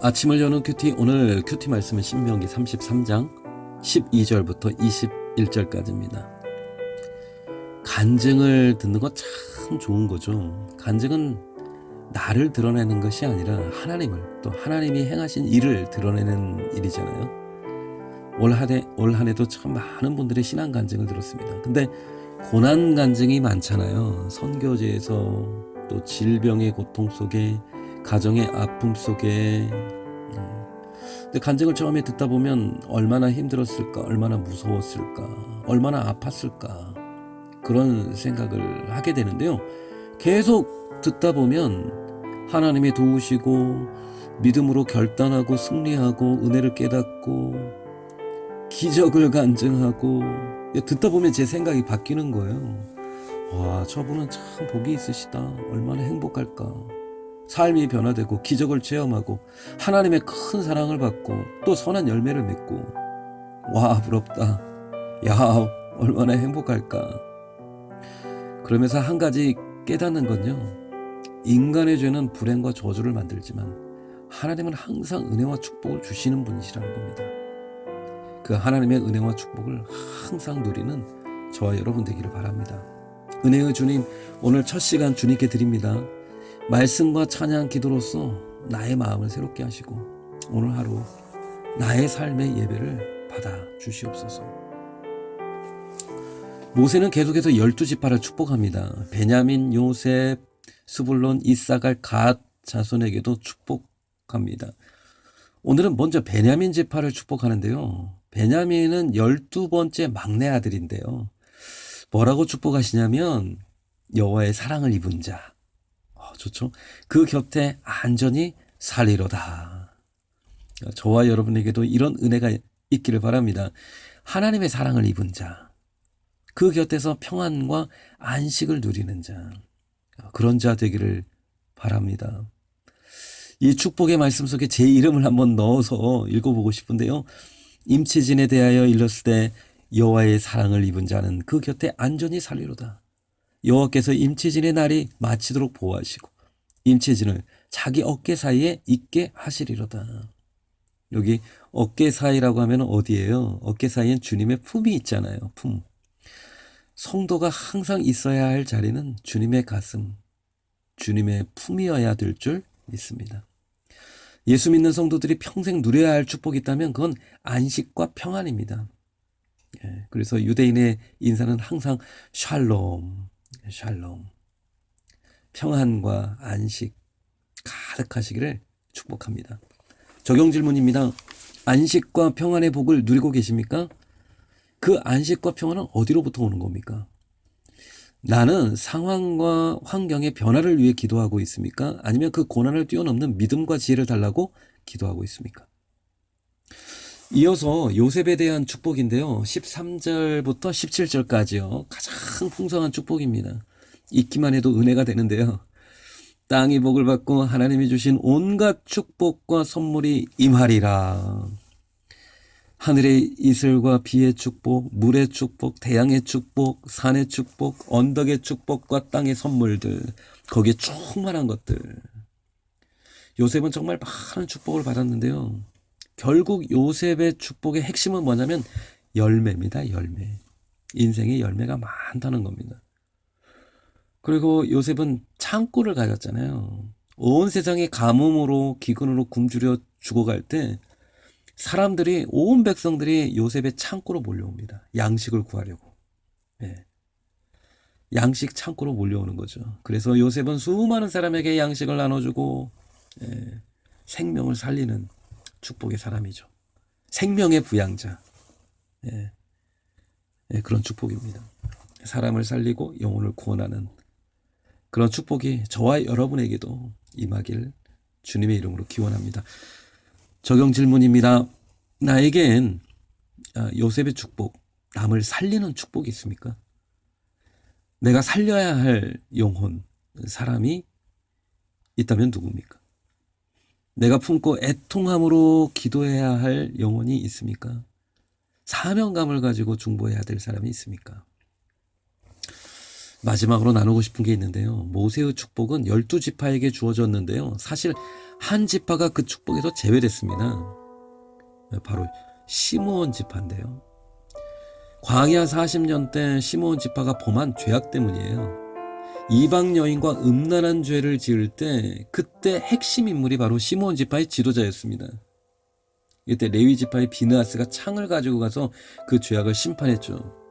아침을 여는 큐티, 오늘 큐티 말씀은 신명기 33장 12절부터 21절까지입니다. 간증을 듣는 거 참 좋은 거죠. 간증은 나를 드러내는 것이 아니라 하나님을, 또 하나님이 행하신 일을 드러내는 일이잖아요. 올 한 해도 참 많은 분들의 신앙 간증을 들었습니다. 근데 고난 간증이 많잖아요. 선교제에서, 또 질병의 고통 속에, 가정의 아픔 속에. 근데 간증을 처음에 듣다 보면 얼마나 힘들었을까, 얼마나 무서웠을까, 얼마나 아팠을까, 그런 생각을 하게 되는데요. 계속 듣다 보면 하나님이 도우시고 믿음으로 결단하고 승리하고 은혜를 깨닫고 기적을 간증하고, 듣다 보면 제 생각이 바뀌는 거예요. 와, 저분은 참 복이 있으시다. 얼마나 행복할까. 삶이 변화되고 기적을 체험하고 하나님의 큰 사랑을 받고 또 선한 열매를 맺고, 와, 부럽다. 야, 얼마나 행복할까. 그러면서 한 가지 깨닫는 건요, 인간의 죄는 불행과 저주를 만들지만 하나님은 항상 은혜와 축복을 주시는 분이시라는 겁니다. 그 하나님의 은혜와 축복을 항상 누리는 저와 여러분 되기를 바랍니다. 은혜의 주님, 오늘 첫 시간 주님께 드립니다. 말씀과 찬양 기도로서 나의 마음을 새롭게 하시고 오늘 하루 나의 삶의 예배를 받아 주시옵소서. 모세는 계속해서 12지파를 축복합니다. 베냐민, 요셉, 스불론, 이사갈, 갓 자손에게도 축복합니다. 오늘은 먼저 베냐민 지파를 축복하는데요. 베냐민은 12번째 막내 아들인데요. 뭐라고 축복하시냐면 여호와의 사랑을 입은 자. 좋죠. 그 곁에 안전히 살리로다. 저와 여러분에게도 이런 은혜가 있기를 바랍니다. 하나님의 사랑을 입은 자. 그 곁에서 평안과 안식을 누리는 자. 그런 자 되기를 바랍니다. 이 축복의 말씀 속에 제 이름을 한번 넣어서 읽어보고 싶은데요. 임채진에 대하여 일렀을 때 여호와의 사랑을 입은 자는 그 곁에 안전히 살리로다. 여호와께서 임채진의 날이 마치도록 보호하시고 임채진을 자기 어깨 사이에 있게 하시리로다. 여기 어깨 사이라고 하면 어디예요? 어깨 사이엔 주님의 품이 있잖아요. 품. 성도가 항상 있어야 할 자리는 주님의 가슴, 주님의 품이어야 될 줄 믿습니다. 예수 믿는 성도들이 평생 누려야 할 축복이 있다면 그건 안식과 평안입니다. 그래서 유대인의 인사는 항상 샬롬, 샬롬. 평안과 안식 가득하시기를 축복합니다. 적용 질문입니다. 안식과 평안의 복을 누리고 계십니까? 그 안식과 평안은 어디로부터 오는 겁니까? 나는 상황과 환경의 변화를 위해 기도하고 있습니까? 아니면 그 고난을 뛰어넘는 믿음과 지혜를 달라고 기도하고 있습니까? 이어서 요셉에 대한 축복인데요. 13절부터 17절까지요. 가장 풍성한 축복입니다. 읽기만 해도 은혜가 되는데요. 땅이 복을 받고 하나님이 주신 온갖 축복과 선물이 임하리라. 하늘의 이슬과 비의 축복, 물의 축복, 태양의 축복, 산의 축복, 언덕의 축복과 땅의 선물들, 거기에 충만한 것들. 요셉은 정말 많은 축복을 받았는데요. 결국 요셉의 축복의 핵심은 뭐냐면 열매입니다. 열매. 인생의 열매가 많다는 겁니다. 그리고 요셉은 창고를 가졌잖아요. 온 세상이 가뭄으로 기근으로 굶주려 죽어갈 때 사람들이, 온 백성들이 요셉의 창고로 몰려옵니다. 양식을 구하려고. 양식 창고로 몰려오는 거죠. 그래서 요셉은 수많은 사람에게 양식을 나눠주고 생명을 살리는 축복의 사람이죠. 생명의 부양자. 그런 축복입니다. 사람을 살리고 영혼을 구원하는 그런 축복이 저와 여러분에게도 임하길 주님의 이름으로 기원합니다. 적용 질문입니다. 나에겐 요셉의 축복, 남을 살리는 축복이 있습니까? 내가 살려야 할 영혼, 사람이 있다면 누굽니까? 내가 품고 애통함으로 기도해야 할 영혼이 있습니까? 사명감을 가지고 중보해야 될 사람이 있습니까? 마지막으로 나누고 싶은 게 있는데요. 모세의 축복은 12지파에게 주어졌는데요. 사실 한 지파가 그 축복에서 제외됐습니다. 바로 시므온 지파인데요. 광야 40년 때 시므온 지파가 범한 죄악 때문이에요. 이방 여인과 음란한 죄를 지을 때 그때 핵심 인물이 바로 시므온 지파의 지도자였습니다. 이때 레위 지파의 비느하스가 창을 가지고 가서 그 죄악을 심판했죠.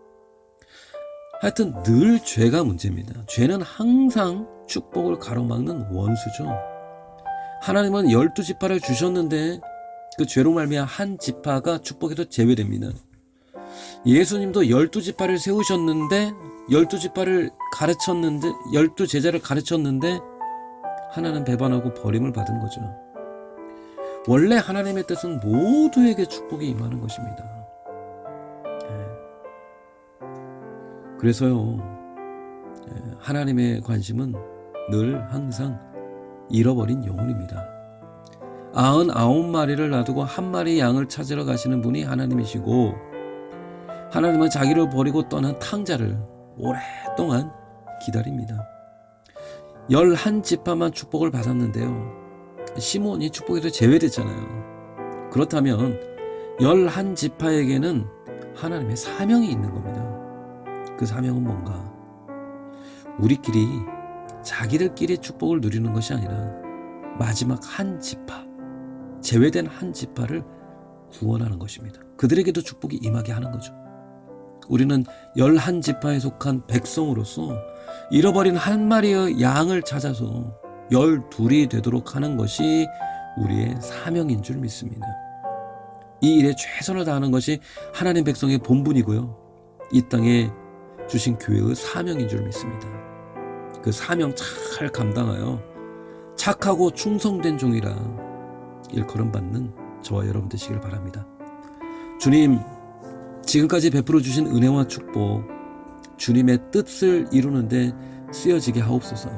하여튼 늘 죄가 문제입니다. 죄는 항상 축복을 가로막는 원수죠. 하나님은 12지파를 주셨는데 그 죄로 말미암아 한 지파가 축복에서 제외됩니다. 예수님도 12지파를 세우셨는데 12지파를 가르쳤는데 12제자를 가르쳤는데 하나는 배반하고 버림을 받은 거죠. 원래 하나님의 뜻은 모두에게 축복이 임하는 것입니다. 그래서요, 하나님의 관심은 늘 항상 잃어버린 영혼입니다. 99마리를 놔두고 한 마리 양을 찾으러 가시는 분이 하나님이시고, 하나님은 자기를 버리고 떠난 탕자를 오랫동안 기다립니다. 11지파만 축복을 받았는데요. 시므온이 축복에서 제외됐잖아요. 그렇다면 11지파에게는 하나님의 사명이 있는 겁니다. 그 사명은 뭔가? 우리끼리 자기들끼리 축복을 누리는 것이 아니라 마지막 한 지파, 제외된 한 지파를 구원하는 것입니다. 그들에게도 축복이 임하게 하는 거죠. 우리는 11지파에 속한 백성으로서 잃어버린 한 마리의 양을 찾아서 12이 되도록 하는 것이 우리의 사명인 줄 믿습니다. 이 일에 최선을 다하는 것이 하나님 백성의 본분이고요. 이 땅에 주신 교회의 사명인 줄 믿습니다. 그 사명 잘 감당하여 착하고 충성된 종이라 일컬음 받는 저와 여러분 되시길 바랍니다. 주님, 지금까지 베풀어 주신 은혜와 축복, 주님의 뜻을 이루는데 쓰여지게 하옵소서.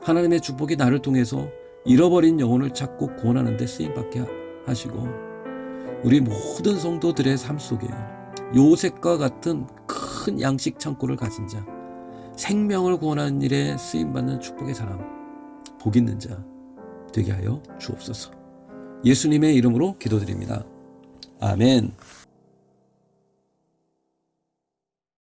하나님의 축복이 나를 통해서 잃어버린 영혼을 찾고 구원하는 데 쓰임받게 하시고, 우리 모든 성도들의 삶 속에 요셉과 같은 큰 양식 창고를 가진 자, 생명을 구원하는 일에 쓰임받는 축복의 사람, 복 있는 자 되게 하여 주옵소서. 예수님의 이름으로 기도드립니다. 아멘.